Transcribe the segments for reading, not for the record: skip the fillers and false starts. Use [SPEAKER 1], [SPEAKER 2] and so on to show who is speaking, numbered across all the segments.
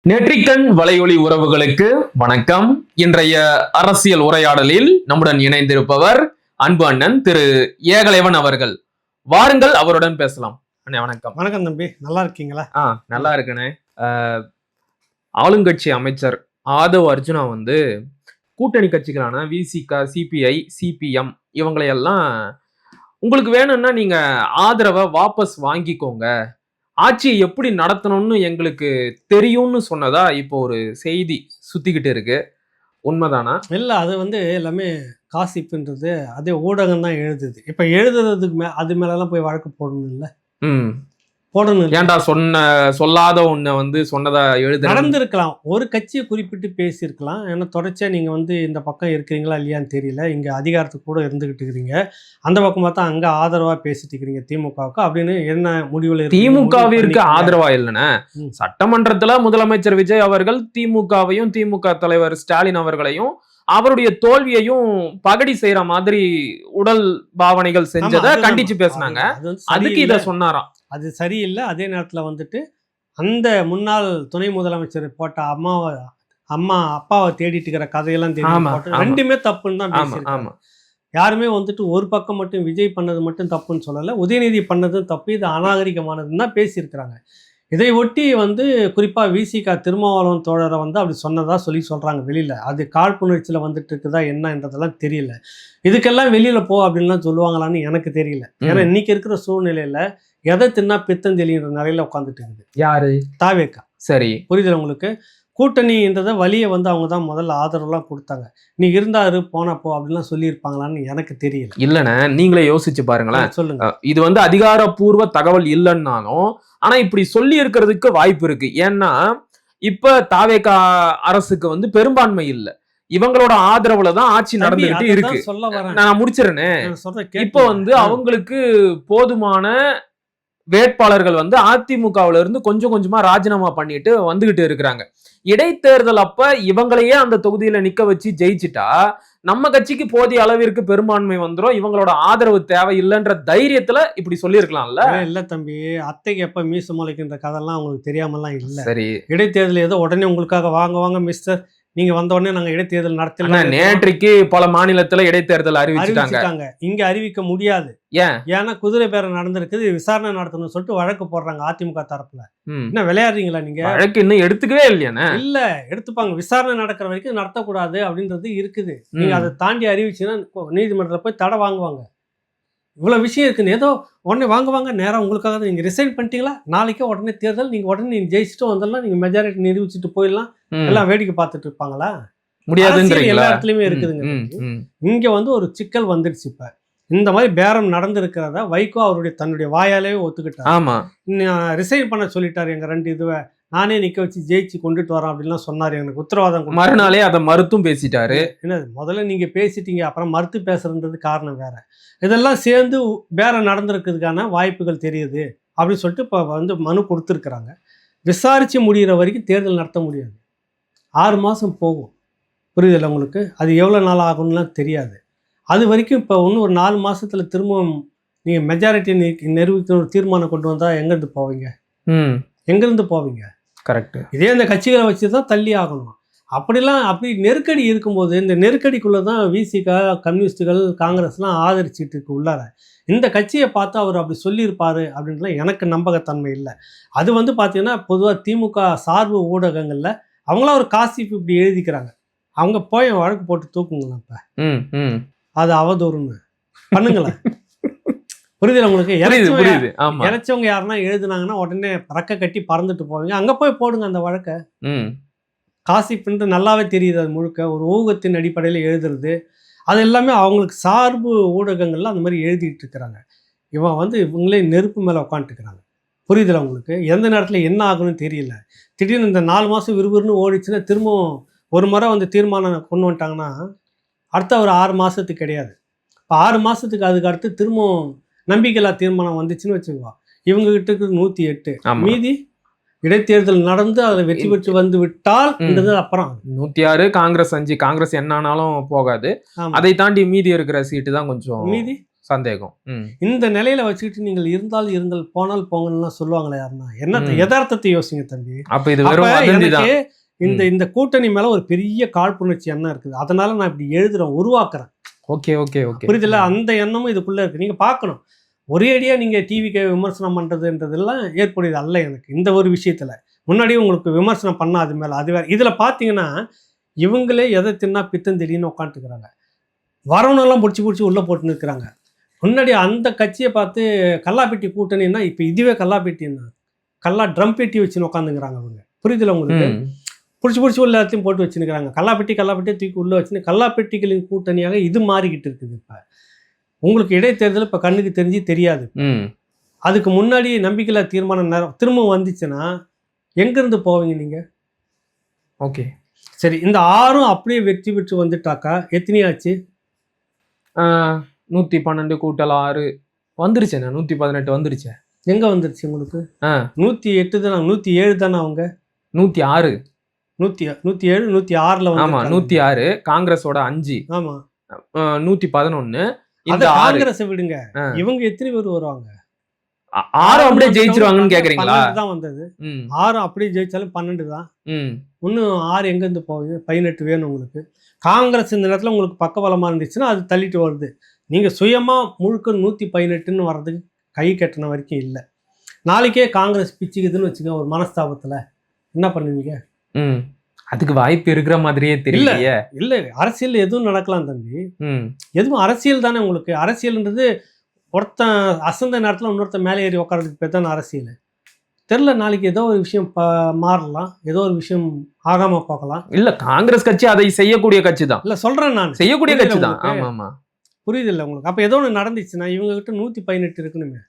[SPEAKER 1] நெற்றிக்கண் வலையொலி உறவுகளுக்கு வணக்கம். இன்றைய அரசியல் உரையாடலில் நம்முடன் இணைந்திருப்பவர் அன்பு அண்ணன் திரு ஏகலைவன் அவர்கள். வாருங்கள், அவருடன் பேசலாம். அண்ணே வணக்கம்.
[SPEAKER 2] வணக்கம் தம்பி, நல்லா இருக்கீங்களா?
[SPEAKER 1] நல்லா இருக்குண்ணே. ஆளுங்கட்சி அமைச்சர் ஆதவ் அர்ஜுனா கூட்டணி கட்சிகளான விசிக, சிபிஐ, சிபிஎம் இவங்களையெல்லாம் உங்களுக்கு வேணும்னா நீங்க ஆதரவை வாபஸ் வாங்கிக்கோங்க, ஆட்சியை எப்படி நடத்தணும்னு எங்களுக்கு தெரியும்னு சொன்னதா இப்போ ஒரு செய்தி சுத்திக்கிட்டு இருக்கு. உண்மைதானா?
[SPEAKER 2] இல்ல, அது எல்லாமே காசிப்புன்றது அதே ஊடகம் தான் எழுதுது. இப்ப எழுதுறதுக்கு அது மேலெல்லாம் போய் வழக்கு போடணும் இல்ல? போடணும்.
[SPEAKER 1] ஏன்டா சொல்லாத ஒண்ண சொன்னதா எழுத
[SPEAKER 2] நடந்திருக்கலாம். ஒரு கட்சியை குறிப்பிட்டு பேசியிருக்கலாம். ஏன்னா தொடர்ச்சியா நீங்க இந்த பக்கம் இருக்கிறீங்களா இல்லையான்னு தெரியல. இங்க அதிகாரத்துக்கு கூட இருந்துகிட்டு இருக்கிறீங்க, அந்த பக்கம் பார்த்தா அங்க ஆதரவா பேசிட்டு இருக்கிறீங்க திமுகவுக்கு அப்படின்னு என்ன முடிவுல?
[SPEAKER 1] திமுகவிற்கு ஆதரவா இல்லைன்னா சட்டமன்றத்துல முதலமைச்சர் விஜய் அவர்கள் திமுகவையும் திமுக தலைவர் ஸ்டாலின் அவர்களையும் அவருடைய தோல்வியையும் பகடி செய்யற மாதிரி உடல் பாவனைகள் செஞ்சதை கண்டிச்சு பேசினாங்க. அதுக்கு இத சொன்னாராம்.
[SPEAKER 2] அது சரியில்லை. அதே நேரத்தில் அந்த முன்னாள் துணை முதலமைச்சர் போட்ட அப்பாவை தேடிட்டு இருக்கிற கதையெல்லாம் தெரியும், ரெண்டுமே தப்புன்னு தான் பேசியிருக்காங்க. யாருமே ஒரு பக்கம் மட்டும் விஜய் பண்ணது மட்டும் தப்புன்னு சொல்லலை, உதயநிதி பண்ணதும் தப்பு, இது அநாகரிகமானதுன்னு தான் பேசியிருக்கிறாங்க. இதை ஒட்டி குறிப்பாக விசிக திருமாவளவன் தோழரை அப்படி சொன்னதா சொல்கிறாங்க வெளியில். அது காழ்ப்புணர்ச்சியில் வந்துட்டு இருக்குதா என்னன்றதெல்லாம் தெரியல. இதுக்கெல்லாம் வெளியில் போ அப்படின்லாம் சொல்லுவாங்களான்னு எனக்கு தெரியல. ஏன்னா இன்னைக்கு இருக்கிற சூழ்நிலையில் எதை தின்னா பித்தம் தெளிகிற நிலையில உட்காந்துட்டு இருக்குது.
[SPEAKER 1] யாரு?
[SPEAKER 2] தாவேக்கா.
[SPEAKER 1] சரி,
[SPEAKER 2] புரியுது உங்களுக்கு? கூட்டணின்றதை வழியை அவங்க தான் முதல்ல ஆதரவுலாம் கொடுத்தாங்க. நீ இருந்தாரு போனப்போ அப்படின்லாம் சொல்லியிருப்பாங்களான்னு எனக்கு தெரியல.
[SPEAKER 1] இல்லைண்ணே, நீங்களே யோசிச்சு பாருங்களேன்.
[SPEAKER 2] சொல்லுங்க.
[SPEAKER 1] இது அதிகாரப்பூர்வ தகவல் இல்லைன்னாலும் ஆனா இப்படி சொல்லி இருக்கிறதுக்கு வாய்ப்பு இருக்கு. ஏன்னா இப்ப தாவேக்கா அரசுக்கு பெரும்பான்மை இல்லை, இவங்களோட ஆதரவுல தான் ஆட்சி நடந்துகிட்டு இருக்கு. நான் முடிச்சிருனே. இப்ப அவங்களுக்கு போதுமான வேட்பாளர்கள் அதிமுகவுல இருந்து கொஞ்சம் கொஞ்சமா ராஜினாமா பண்ணிட்டு வந்துகிட்டு இருக்கிறாங்க. இடைத்தேர்தல் அப்ப இவங்களையே அந்த தொகுதியில நிக்க வச்சு ஜெயிச்சுட்டா நம்ம கட்சிக்கு போதிய அளவிற்கு பெரும்பான்மை வந்துரும், இவங்களோட ஆதரவு தேவை இல்லைன்ற தைரியத்துல இப்படி சொல்லியிருக்கலாம்ல.
[SPEAKER 2] இல்ல தம்பி, அத்தைக்கு எப்ப மீச முளைக்கின்ற கதெல்லாம் அவங்களுக்கு தெரியாமலாம் இல்ல.
[SPEAKER 1] சரி,
[SPEAKER 2] இடைத்தேர்தல் ஏதோ உடனே உங்களுக்காக வாங்க மிஸ்டர் நீங்க வந்த உடனே நாங்க இடைத்தேர்தல் நடத்தல.
[SPEAKER 1] நேற்றைக்கு பல மாநிலத்துல இடைத்தேர்தல் அறிவிச்சிட்டாங்க.
[SPEAKER 2] இங்க அறிவிக்க முடியாது. ஏன்னா குதிரை பேரம் நடந்திருக்குது, விசாரணை நடத்தணும்னு சொல்லிட்டு வழக்கு போடுறாங்க அதிமுக தரப்புல. என்ன விளையாடுறீங்களா நீங்க?
[SPEAKER 1] வழக்கு இன்னும் எடுத்துக்கவே இல்லையா?
[SPEAKER 2] இல்ல, எடுத்துப்பாங்க. விசாரணை நடக்கிற வரைக்கும் நடத்தக்கூடாது அப்படின்றது இருக்குது. நீங்க அதை தாண்டி அறிவிச்சுன்னா நீதிமன்றத்துல போய் தடை வாங்குவாங்க. இவ்வளவு விஷயம் இருக்குன்னு ஏதோ உடனே வாங்குவாங்க. நேரம் உங்களுக்காக தான். நீங்க ரிசைன் பண்ணிட்டீங்களா, நாளைக்கே உடனே தேர்தல், நீங்க உடனே நீங்க ஜெயிச்சுட்டு வந்துடலாம், நீங்க மெஜாரிட்டி நிரூபிச்சுட்டு போயிடலாம், எல்லாம் வேடிக்கை பார்த்துட்டு இருப்பாங்களா?
[SPEAKER 1] முடியாது.
[SPEAKER 2] எல்லா இடத்துலயுமே இருக்குதுங்க. இங்க ஒரு சிக்கல் வந்துடுச்சு. இப்ப இந்த மாதிரி பேரம் நடந்திருக்கிறத வைகோ தன்னுடைய வாயாலே ஒத்துக்கிட்டாரு.
[SPEAKER 1] ஆமா,
[SPEAKER 2] ரிசைன் பண்ண சொல்லிட்டாரு. எங்க ரெண்டு இதுவை நானே நிக்க வச்சு ஜெயிச்சு கொண்டுட்டு வரேன் அப்படின்லாம் சொன்னாரு. எனக்கு உத்தரவாதம்.
[SPEAKER 1] மறுநாளே அதை மறுத்தும் பேசிட்டாரு.
[SPEAKER 2] என்ன, முதல்ல நீங்க பேசிட்டீங்க, அப்புறம் மறுத்து பேசுறதுன்றது காரணம் வேற. இதெல்லாம் சேர்ந்து பேரம் நடந்திருக்கிறதுக்கான வாய்ப்புகள் தெரியுது அப்படின்னு சொல்லிட்டு இப்போ மனு கொடுத்துருக்குறாங்க. விசாரிச்சு முடிகிற வரைக்கும் தேர்தல் நடத்த முடியாது. 6 மாதம் போகும். புரியுதில்ல உங்களுக்கு? அது எவ்வளோ நாள் ஆகும்லாம் தெரியாது. அது வரைக்கும் இப்போ இன்னும் ஒரு 4 மாசத்துல திரும்பவும் நீங்கள் மெஜாரிட்டி நிரூபிக்கிற ஒரு தீர்மானம் கொண்டு வந்தால் எங்கேருந்து போவீங்க? எங்கேருந்து போவீங்க?
[SPEAKER 1] கரெக்ட். இதே
[SPEAKER 2] இந்த கட்சிகளை வச்சு தான் தள்ளி ஆகணும். அப்படி நெருக்கடி இருக்கும்போது இந்த நெருக்கடிக்குள்ளே தான் விசிக, கம்யூனிஸ்டுகள், காங்கிரஸ்லாம் ஆதரிச்சுட்டு இருக்கு உள்ளார. இந்த கட்சியை பார்த்து அவர் அப்படி சொல்லியிருப்பாரு அப்படின்லாம் எனக்கு நம்பகத்தன்மை இல்லை. அது பார்த்தீங்கன்னா பொதுவாக திமுக சார்பு ஊடகங்களில் அவங்களாம் ஒரு காசிப்பு இப்படி எழுதிக்கிறாங்க. அவங்க போய் வழக்கு போட்டு தூக்குங்களேன். இப்போ அது அவதூறுன்னு பண்ணுங்களேன். புரியுது உங்களுக்கு? இறைச்சவங்க யாருன்னா எழுதுனாங்கன்னா உடனே ரெக்க கட்டி பறந்துட்டு போவீங்க. அங்கே போய் போடுங்க அந்த வழக்கை. காசிப்புன்ட்டு நல்லாவே தெரியுது. அது முழுக்க ஒரு ஊகத்தின் அடிப்படையில் எழுதுறது. அது எல்லாமே அவங்களுக்கு சார்பு ஊடகங்கள்லாம் அந்த மாதிரி எழுதிட்டு இருக்கிறாங்க. இவங்களே நெருப்பு மேலே உட்காந்துட்டுருக்கிறாங்க. புரியுதுல உங்களுக்கு? எந்த நேரத்தில் என்ன ஆகணும்னு தெரியல. திடீர்னு இந்த 4 மாதம் விறுவிறுன்னு ஓடிச்சுன்னா திரும்பவும் ஒரு முறை தீர்மானம் கொண்டு வந்துட்டாங்கன்னா அடுத்த ஒரு 6 மாதத்துக்கு கிடையாது. இப்போ 6 மாதத்துக்கு அதுக்கு அடுத்து திரும்பவும் நம்பிக்கையில்லா தீர்மானம் வந்துச்சுன்னு வச்சுக்குவா. இவங்ககிட்ட இருக்குது 108. மீதி இடைத்தேர்தல் நடந்து அதில் வெற்றி பெற்று வந்து விட்டால் அப்புறம்
[SPEAKER 1] 106, காங்கிரஸ் 5. காங்கிரஸ் என்னானாலும் போகாது. அதை தாண்டி மீதி இருக்கிற சீட்டு தான் கொஞ்சம்
[SPEAKER 2] மீதி
[SPEAKER 1] சந்தேகம்.
[SPEAKER 2] இந்த நிலையில வச்சுக்கிட்டு நீங்கள் இருந்தால் இருங்கள் போனால் போங்கன்னு சொல்லுவாங்களே யாருன்னா என்ன யதார்த்தத்தை யோசிங்க தம்பி.
[SPEAKER 1] அப்ப இது வெறும் வதந்திதான்.
[SPEAKER 2] எனக்கு இந்த கூட்டணி மேல ஒரு பெரிய காழ்ப்புணர்ச்சி எண்ணம் இருக்குது, அதனால நான் இப்படி எழுதுறேன், உருவாக்குறேன்.
[SPEAKER 1] ஓகே ஓகே ஓகே,
[SPEAKER 2] புரியுதுல்ல? அந்த எண்ணமும் இதுக்குள்ள இருக்கு. நீங்க பார்க்கணும், ஒரேடியா நீங்க டிவிக்கு விமர்சனம் பண்றதுன்றதெல்லாம் ஏற்புடையது அல்ல எனக்கு இந்த ஒரு விஷயத்துல. முன்னாடியே உங்களுக்கு விமர்சனம் பண்ணா அது மேல அது வேற. இதுல பாத்தீங்கன்னா இவங்களே எதை தின்னா பித்தம் திடீர்னு உட்காந்துக்கிறாங்க, வரவனெல்லாம் பிடிச்சி உள்ள போட்டு நிற்கிறாங்க. முன்னாடி அந்த கட்சியை பார்த்து கல்லாப்பெட்டி கூட்டணின்னா இப்ப இதுவே கல்லாப்பெட்டின்னா ட்ரம் பெட்டி வச்சுன்னு உட்காந்துக்கிறாங்க அவங்க. புரியுதுல உங்களுக்கு? பிடிச்சி உள்ள எல்லாத்தையும் போட்டு வச்சுருக்கிறாங்க. கல்லாப்பெட்டி தூக்கி உள்ள வச்சுன்னு கல்லாப்பெட்டிகளின் கூட்டணியாக இது மாறிக்கிட்டு இருக்குது. இப்ப உங்களுக்கு இடைத்தேர்தல் இப்ப கண்ணுக்கு தெரியாது. அதுக்கு முன்னாடி நம்பிக்கையில்லா தீர்மானம் திரும்ப வந்துச்சுன்னா எங்கிருந்து போவீங்க நீங்க?
[SPEAKER 1] ஓகே
[SPEAKER 2] சரி, இந்த 6 அப்படியே வெற்றி பெற்று வந்துட்டாக்கா எத்தனையாச்சு?
[SPEAKER 1] 112 கூட்டல் 6 வந்துருச்சேண்ணா, 118 வந்துருச்சே.
[SPEAKER 2] எங்க வந்துருச்சு உங்களுக்கு? 108 தானே, 107 தானே அவங்க?
[SPEAKER 1] 106
[SPEAKER 2] 107 106ல வந்து.
[SPEAKER 1] ஆமா 106, காங்கிரஸோட 5.
[SPEAKER 2] ஆமா
[SPEAKER 1] 111.
[SPEAKER 2] இந்த காங்கிரஸை விடுங்க, இவங்க எத்தனை பேர் வருவாங்க?
[SPEAKER 1] 6 அப்படியே ஜெயிச்சிருவாங்கன்னு கேக்குறீங்களா?
[SPEAKER 2] 12 தான் வந்தது. 6 அப்படியே ஜெயிச்சாலும் 12 தான். இன்னும் 6 எங்க இருந்து போவீங்க? 18 வேணும் உங்களுக்கு. காங்கிரஸ் இந்த நேரத்துல உங்களுக்கு பக்கபலமா இருந்துச்சுன்னா அது தள்ளிட்டு வருது. நீங்க சுயமா முழுக்க 118ன்னு வர்றதுக்கு கை கட்டின வரைக்கும் இல்லை. நாளைக்கே காங்கிரஸ் பிச்சுக்குதுன்னு வச்சுங்க ஒரு மனஸ்தாபத்துல, என்ன பண்ணுவீங்க?
[SPEAKER 1] அதுக்கு வாய்ப்பு இருக்கிற மாதிரியே தெரியல.
[SPEAKER 2] இல்ல அரசியல் எதுவும் நடக்கலாம் தம்பி, எதுவும் அரசியல் தானே உங்களுக்கு. அரசியல்ன்றது ஒருத்தன் அசந்த நேரத்துல இன்னொருத்தன் மேலே ஏறி உட்காரதுக்கு பேர் தானே அரசியல். தெரியல, நாளைக்கு ஏதோ ஒரு விஷயம் மாறலாம், ஏதோ ஒரு விஷயம் ஆகாம போகலாம்.
[SPEAKER 1] இல்ல காங்கிரஸ் கட்சி அதை செய்யக்கூடிய கட்சி தான்.
[SPEAKER 2] இல்ல சொல்றேன், நான்
[SPEAKER 1] செய்யக்கூடிய கட்சி தான். ஆமா ஆமா,
[SPEAKER 2] புரியுது இல்ல உங்களுக்கு? அப்ப ஏதோ ஒன்று நடந்துச்சுன்னா இவங்க கிட்ட 118 இருக்கணுமே.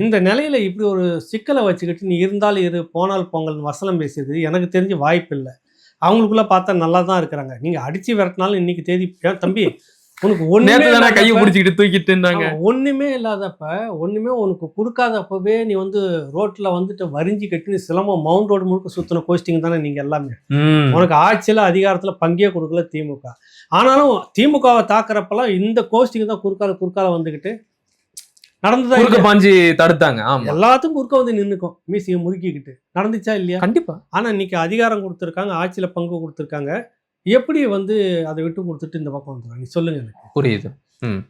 [SPEAKER 2] இந்த நிலையில இப்படி ஒரு சிக்கலை வச்சுக்கிட்டு நீ இருந்தாலும் இரு போனால் பொங்கல் வசனம் பேசியது எனக்கு தெரிஞ்ச வாய்ப்பு இல்லை. அவங்களுக்குள்ள பார்த்தா நல்லா தான் இருக்கிறாங்க. நீங்க அடிச்சு விரட்டினாலும் இன்னைக்கு தேதி தம்பி உனக்கு
[SPEAKER 1] கையை பிடிச்சிக்கிட்டு தூக்கிட்டு இருந்தாங்க.
[SPEAKER 2] ஒண்ணுமே இல்லாதப்ப, ஒண்ணுமே உனக்கு கொடுக்காதப்பவே நீ வந்து ரோட்ல வந்துட்டு வரிஞ்சு கட்டி சிலம்பம் மவுண்ட் ரோடு முழுக்க சுத்தின கோஷ்டிங் தானே நீங்க எல்லாமே. உனக்கு ஆட்சியில அதிகாரத்துல பங்கே கொடுக்கல திமுக. ஆனாலும் திமுகவை தாக்குறப்பெல்லாம் இந்த கோஷ்டிங் தான் குறுக்கால வந்துகிட்டு நடந்துதான்
[SPEAKER 1] பாஞ்சு தடுத்தாங்க.
[SPEAKER 2] எல்லாத்துக்கும் குறுக்க வந்து நின்னுக்கும் மீசியை முறுக்கிக்கிட்டு. நடந்துச்சா இல்லையா?
[SPEAKER 1] கண்டிப்பா.
[SPEAKER 2] ஆனா இன்னைக்கு அதிகாரம் கொடுத்துருக்காங்க, ஆட்சியில பங்கு கொடுத்துருக்காங்க, எப்படி வந்து அதை விட்டு கொடுத்துட்டு இந்த பக்கம் வந்துடுறாங்க? நீ சொல்லுங்க எனக்கு.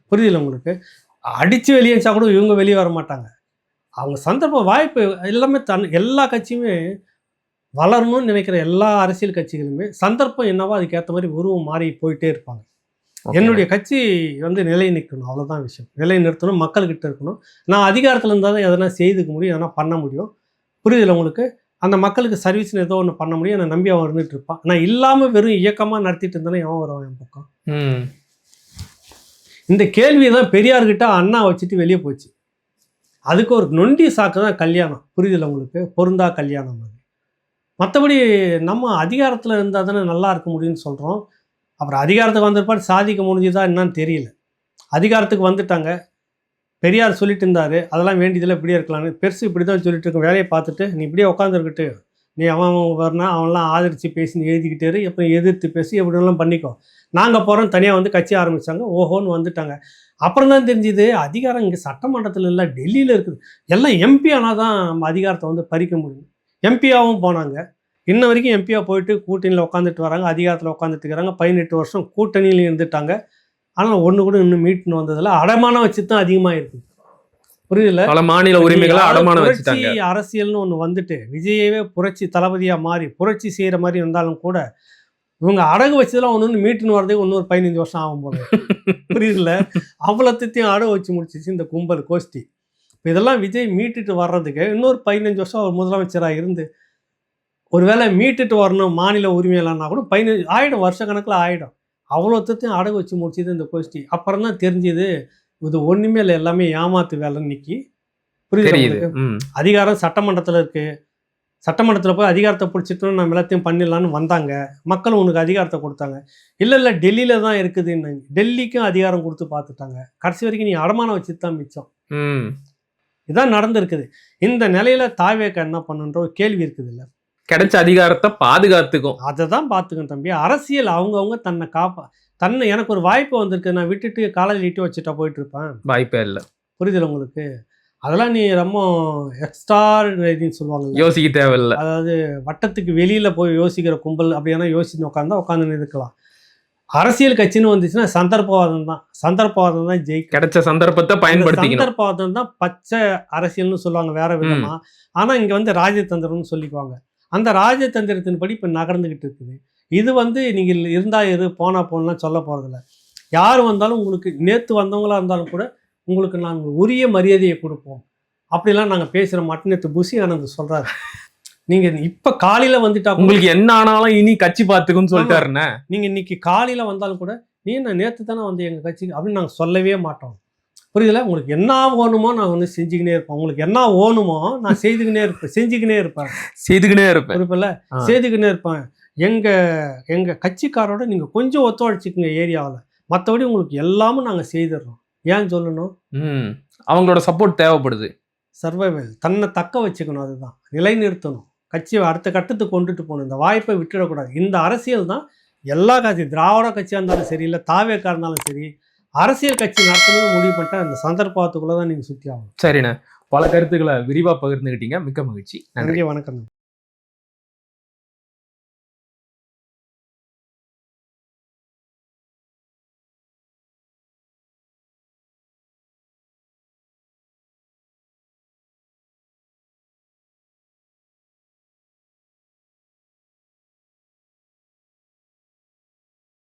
[SPEAKER 2] புரியுதுல உங்களுக்கு? அடிச்சு வெளியேச்சா கூட இவங்க வெளியே வர மாட்டாங்க. அவங்க சந்தர்ப்பம் வாய்ப்பு எல்லாமே எல்லா கட்சியுமே வளரணும்னு நினைக்கிற எல்லா அரசியல் கட்சிகளுமே சந்தர்ப்பம் என்னவோ அதுக்கேற்ற மாதிரி உருவம் மாறி போயிட்டே இருப்பாங்க. என்னுடைய கட்சி வந்து நிலை நிற்கணும், அவ்வளோதான் விஷயம். நிலை நிறுத்தணும், மக்கள்கிட்ட இருக்கணும். நான் அதிகாரத்தில் இருந்தால் தான் எதனா செய்துக்க முடியும், எதனா பண்ண முடியும். புரியுதுல உங்களுக்கு? அந்த மக்களுக்கு சர்வீஸ்னு ஏதோ ஒன்று பண்ண முடியும். என்னை நம்பி அவன் இருந்துட்டு இருப்பான். நான் இல்லாமல் வெறும் இயக்கமாக நடத்திட்டு இருந்தானே எவன் வருவான் என் பக்கம்? இந்த கேள்வியை தான் பெரியார்கிட்ட அண்ணா வச்சுட்டு வெளியே போச்சு. அதுக்கு ஒரு நொண்டி சாக்கு தான் கல்யாணம். புரியுதுல உங்களுக்கு? பொருந்தா கல்யாணம் அது. மற்றபடி நம்ம அதிகாரத்தில் இருந்தால் தானே நல்லா இருக்க முடியும்னு சொல்கிறோம். அப்புறம் அதிகாரத்துக்கு வந்திருப்பாரு, சாதிக்க முடிஞ்சுதா என்னன்னு தெரியல. அதிகாரத்துக்கு வந்துட்டாங்க. பெரியார் சொல்லிட்டு இருந்தாரு, அதெல்லாம் வேண்டியதில் இப்படியே இருக்கலாம்னு. பெருசு இப்படி தான் சொல்லிட்டு இருக்க, வேலையை பார்த்துட்டு நீ இப்படியே உட்காந்துருக்கிட்டு நீ அவன் வரனா அவன்லாம் ஆதரித்து பேசி எழுதிக்கிட்டே அப்புறம் எதிர்த்து பேசி எப்படிலாம் பண்ணிக்கோ, நாங்கள் போகிறோம் தனியாக வந்து கட்சி ஆரம்பித்தாங்க. ஓஹோன்னு வந்துட்டாங்க. அப்புறம் தான் தெரிஞ்சுது அதிகாரம் இங்கே சட்டமன்றத்தில் இல்லை, டெல்லியில் இருக்குது. எல்லாம் எம்பி ஆனால் தான் நம்ம அதிகாரத்தை வந்து பறிக்க முடியும். எம்பியாகவும் போனாங்க. இன்ன வரைக்கும் எம்பியாக போயிட்டு கூட்டணியில் உட்காந்துட்டு வராங்க, அதிகாரத்தில் உட்காந்துட்டு இருக்கிறாங்க. 18 வருஷம் கூட்டணியில் இருந்துட்டாங்க. ஆனால் ஒன்று கூட இன்னும் மீட்னு வந்ததில்ல. அடமானம் வச்சு தான் அதிகமாக இருக்குது. புரியுதுல?
[SPEAKER 1] பல மாநில உரிமைகளை அடமானம் வச்சுட்டாங்க.
[SPEAKER 2] அரசியல்னு ஒன்று வந்துட்டு விஜயவே புரட்சி தளபதியாக மாறி புரட்சி செய்கிற மாதிரி இருந்தாலும் கூட இவங்க அடகு வச்சதெல்லாம் ஒன்று மீட்டுன்னு வரதே இன்னொரு 15 வருஷம் ஆகும் போல. புரியுதுல? அவ்வளோத்தையும் அடகு வச்சு முடிச்சிச்சு இந்த கும்பல் கோஷ்டி. இப்போ இதெல்லாம் விஜய் மீட்டுட்டு வர்றதுக்கு இன்னொரு 15 வருஷம் அவர் முதலமைச்சராக இருந்து ஒருவேளை மீட்டுட்டு வரணும் மாநில உரிமையிலன்னா கூட 15 ஆகிடும், வருஷ கணக்கில் ஆகிடும். அவ்வளோத்தையும் அடகு வச்சு முடிச்சது இந்த கோஷ்டி. அப்புறம் தான் தெரிஞ்சது இது ஒன்றுமே இல்லை, எல்லாமே ஏமாத்து வேலைன்னு நிற்கி. புரியுது? அதிகாரம் சட்டமன்றத்தில் இருக்குது. சட்டமன்றத்தில் போய் அதிகாரத்தை பிடிச்சிட்டோம் நம்ம எல்லாத்தையும் பண்ணிடலான்னு வந்தாங்க. மக்கள் உனக்கு அதிகாரத்தை கொடுத்தாங்க. இல்லை டெல்லியில் தான் இருக்குதுன்னு டெல்லிக்கும் அதிகாரம் கொடுத்து பார்த்துட்டாங்க. கடைசி வரைக்கும் நீ அடமானம் வச்சு தான் மிச்சம். இதான் நடந்திருக்குது. இந்த நிலையில தாவேக என்ன பண்ணுன்ற ஒரு கேள்வி இருக்குது. இல்லை கிடைச்ச அதிகாரத்தை பாதுகாத்துக்கும், அதை தான் பார்த்துக்கணும் தம்பி. அரசியல் அவங்கவுங்க தன்னை தன்னை எனக்கு ஒரு வாய்ப்பு வந்திருக்கு, நான் விட்டுட்டு காலையில் இட்டு வச்சுட்டா போயிட்டு இருப்பேன்.
[SPEAKER 1] வாய்ப்பே இல்ல.
[SPEAKER 2] புரியுதுல உங்களுக்கு? அதெல்லாம் நீ ரொம்ப எக்ஸ்ட்ரா சொல்லுவாங்க.
[SPEAKER 1] யோசிக்க தேவையில்ல.
[SPEAKER 2] அதாவது வட்டத்துக்கு வெளியில போய் யோசிக்கிற கும்பல் அப்படின்னா யோசிச்சு உட்காந்து இருக்கலாம். அரசியல் கட்சின்னு வந்துச்சுன்னா சந்தர்ப்பவாதம் தான் ஜெயிக்கும்.
[SPEAKER 1] கிடைச்ச சந்தர்ப்பத்தை பயன்படுத்திக்கணும்.
[SPEAKER 2] சந்தர்ப்பவாதம் தான் பச்சை அரசியல்னு சொல்லுவாங்க வேற விதமா. ஆனா இங்க வந்து ராஜதந்திரம்னு சொல்லிக்குவாங்க. அந்த ராஜதந்திரத்தின்படி இப்ப நகர்ந்துகிட்டு இருக்குது. இது நீங்கள் இருந்தா இரு, போனா போனா சொல்ல போறதில்ல. யார் வந்தாலும் உங்களுக்கு நேத்து வந்தவங்களா இருந்தாலும் கூட உங்களுக்கு நாங்கள் உரிய மரியாதையை கொடுப்போம் அப்படிலாம் நாங்கள் பேசுகிற மாட்டோம். நேற்று புஷி ஆனந்த் சொல்றாரு, நீங்க இப்ப காலையில வந்துட்டா
[SPEAKER 1] உங்களுக்கு என்ன ஆனாலும் இனி கட்சி பார்த்துக்குன்னு சொல்லிட்டாருண்ணே.
[SPEAKER 2] நீங்க இன்னைக்கு காலையில வந்தாலும் கூட நீ நான் நேற்று தானே வந்து எங்க கட்சிக்கு அப்படின்னு நாங்கள் சொல்லவே மாட்டோம். புரியுதுல? உங்களுக்கு என்ன வேணுமோ நான் வந்து செஞ்சுக்கினே இருப்பேன். உங்களுக்கு என்ன வேணுமோ நான் செஞ்சுக்கினே இருப்பேன். குறிப்பில்ல செய்துக்கினே இருப்பேன். எங்க கட்சிக்காரோட நீங்க கொஞ்சம் ஒத்துழைச்சிக்குங்க ஏரியாவில், மற்றபடி உங்களுக்கு எல்லாமும் நாங்கள் செய்திடுறோம். ஏன் சொல்லணும்?
[SPEAKER 1] அவங்களோட சப்போர்ட் தேவைப்படுது.
[SPEAKER 2] சர்வைவல், தன்னை தக்க வச்சுக்கணும், அதுதான் நிலைநிறுத்தணும், கட்சியை அடுத்த கட்டத்துக்கு கொண்டுட்டு போகணும். இந்த வாய்ப்பை விட்டுடக்கூடாது. இந்த அரசியல் தான் எல்லா கட்சி, திராவிட கட்சியாக இருந்தாலும் சரி, இல்லை தாவேக்கா இருந்தாலும் சரி, அரசியல் கட்சி நடத்தணும்னு முடிவு பண்ணிட்டா அந்த சந்தர்ப்பத்துக்குள்ளே தான் நீங்கள் சுற்றி ஆகணும்.
[SPEAKER 1] சரிண்ணே, பல கருத்துக்களை விரிவாக பகிர்ந்துக்கிட்டீங்க. மிக்க மகிழ்ச்சி.
[SPEAKER 2] நன்றி, வணக்கம்.